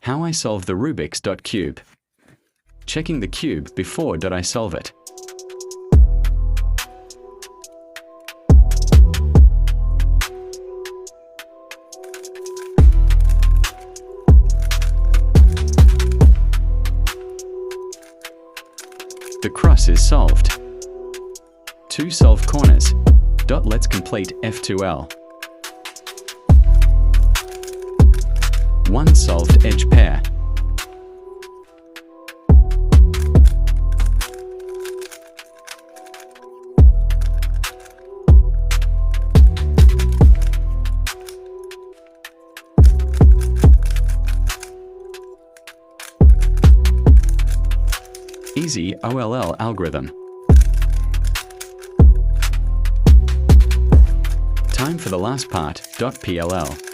How I solve the Rubik's cube. Checking the cube before I solve it. The cross is solved. 2 solved corners. Let's complete F2L. 1 solved edge pair. Easy OLL algorithm. Time for the last part, .pll.